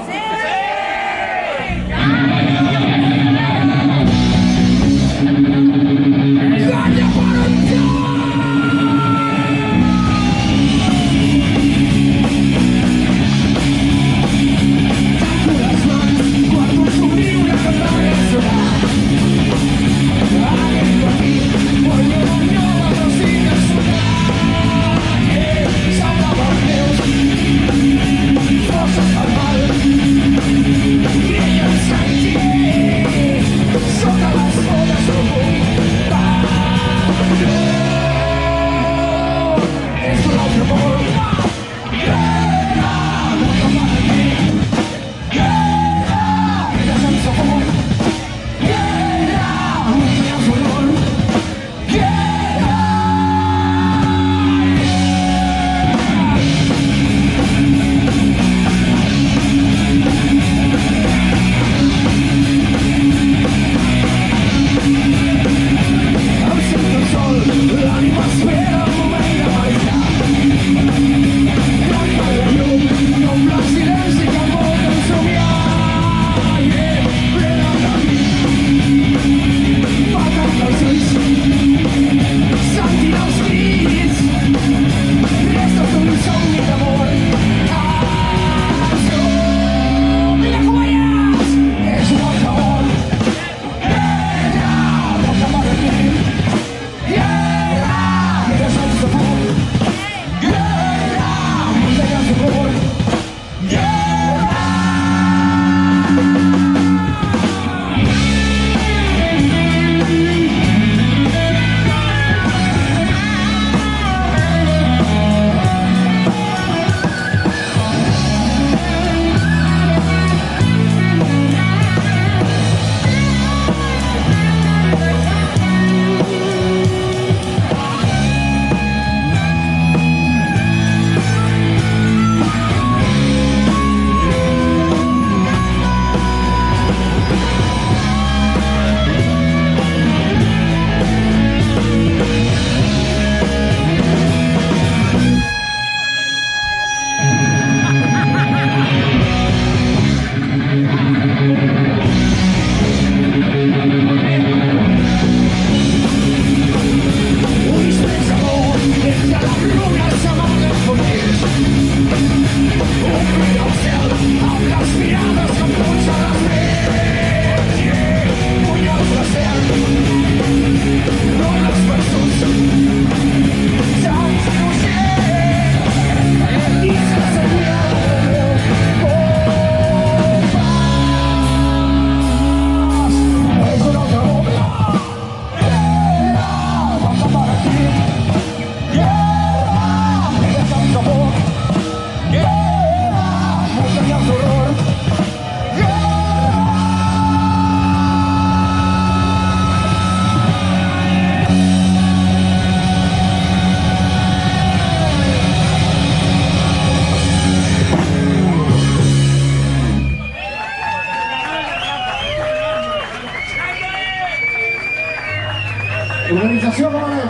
Organització, com anem?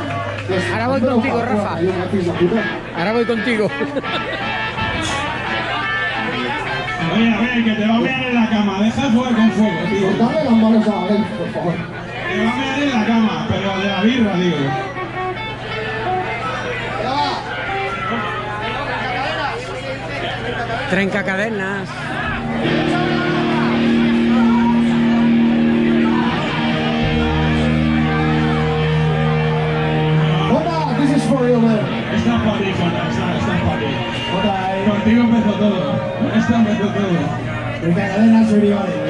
Ara voy contigo, Rafa. Ahora voy contigo. Oye, a ver, que te va a mear en la cama. Deja de jugar con fuego, tío. Dale las manos a Abel, por favor. Te va a mear en la cama, pero de la birra, digo. Trenca cadenas. Hola, this is for you, man. Desde Cadena Superior.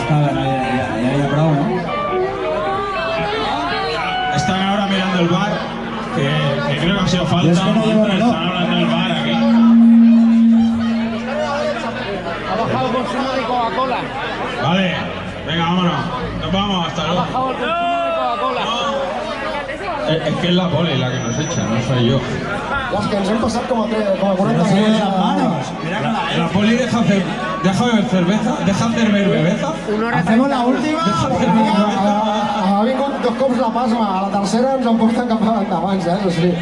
Està bé, ja hi ha prou, no? Están ahora mirando el bar, que creo que ha sido falta. Es que no llevo reloj. Están hablando del bar aquí. Ha bajado el consumo de Coca-Cola. Vale, venga, vámonos. Nos vamos, hasta Ha luego. bajado el consumo de Coca-Cola. Es que es la poli la que nos echa, no soy yo. Ja, és que ens hem passat com a 40 No minuts. se las manos. Mira que La poli deja hacer beber cerveza, deja hacer bebeza. Hacemos la última. Ha vingut dos cops la pasma, a la tercera ens en porten cap abans, o sigui...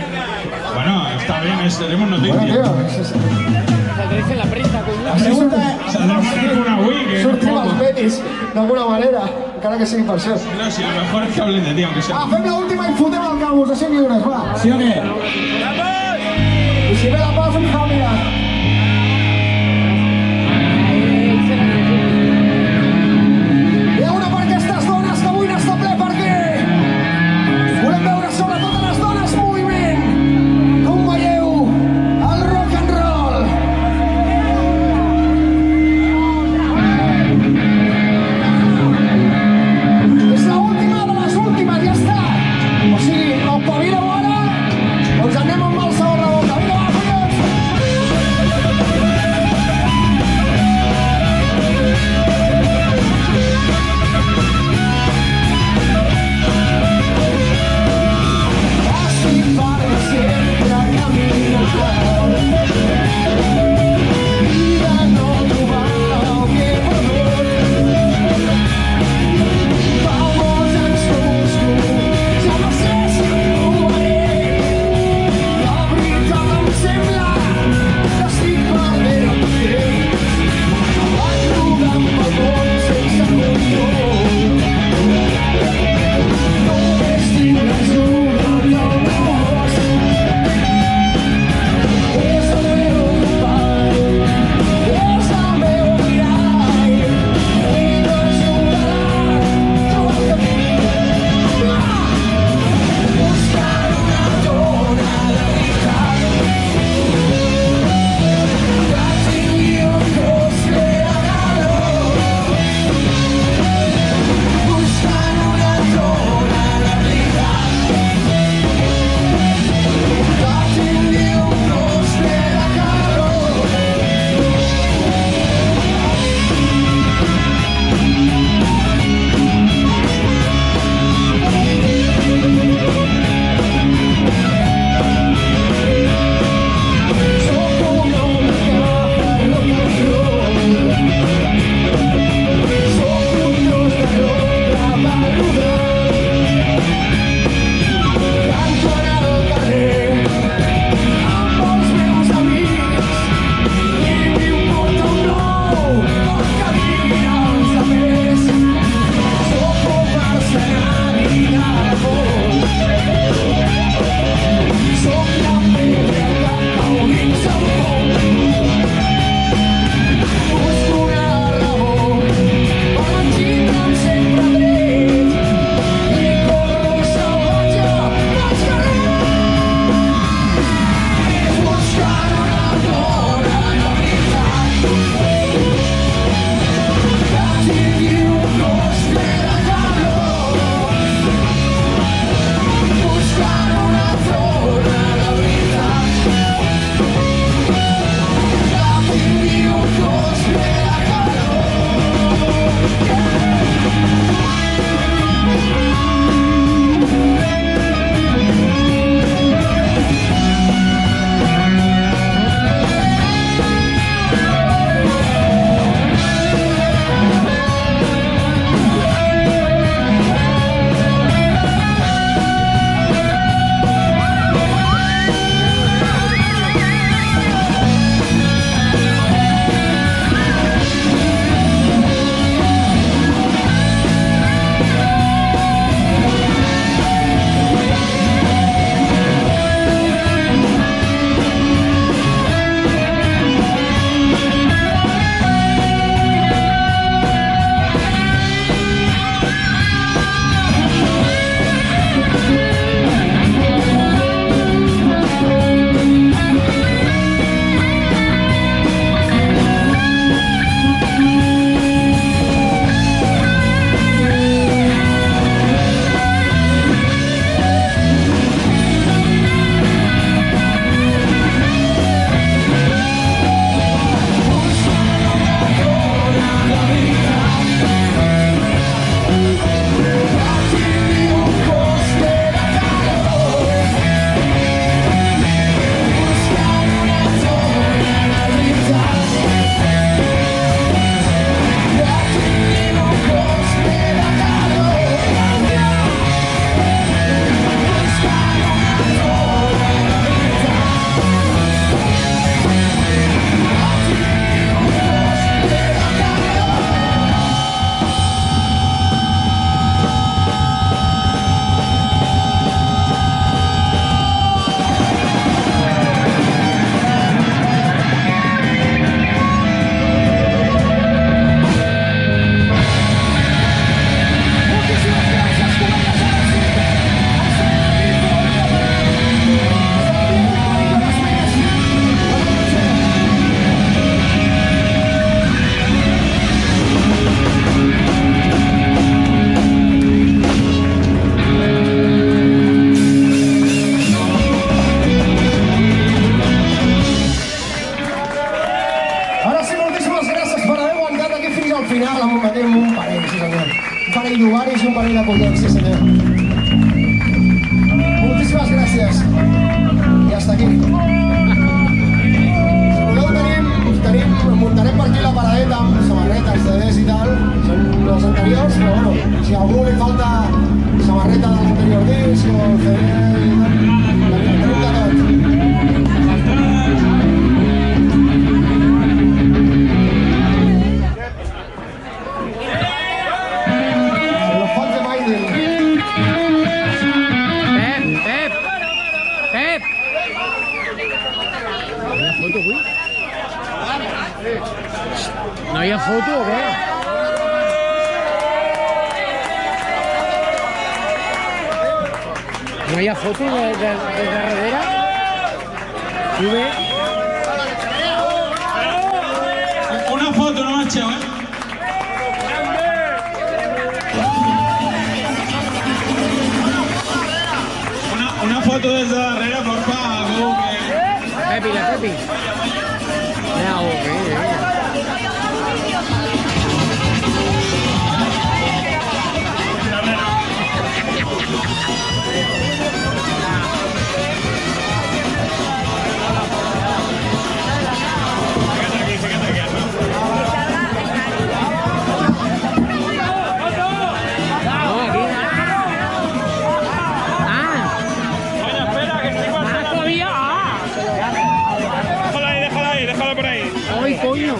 Bueno, está bien, tenemos Bueno, noticias. tio, Se te dice la prisa, coño. La pregunta Saldremos en una Wii, que sortim poco. als Betis, d'alguna manera, encara que sigui per això. No, si lo mejor es que hablen de ti, aunque sea. Ah, fem l'última i fotem el cabos, de 100 lliures, va. ¿sí o qué? I si ve la pau, fem família. Hi ha una per aquestes dones que avui n'està ple per aquí. Volem veure sobretot a les dones moviment. Com veieu el rock and roll. És l'última de les últimes, ja està. O sigui, o pavileu ara, o ens anem usuaris i un parell de collons, sí senyor. Moltíssimes gràcies. I hasta aquí. Si voleu muntarem per aquí la paradeta amb samarretes, CDs i tal. Són les anteriors, però bueno, si a algú li falta samarreta de l'anterior disc o el CD i tal, tenim de tot. Los fans de Maiden. Pep! Pep! ¿No hi ha foto, güey? ¿No hi ha foto o què? ¿No hi ha foto de darrere? Sube. Una foto, no marxeu, Una foto des de darrere, porfa, algú que... Pepi, la Pepi. Mira, venga. No, aquí. Oye, espera, que estoy pasando. Todavía. Déjala ahí, déjala por ahí. ¡Ay, coño!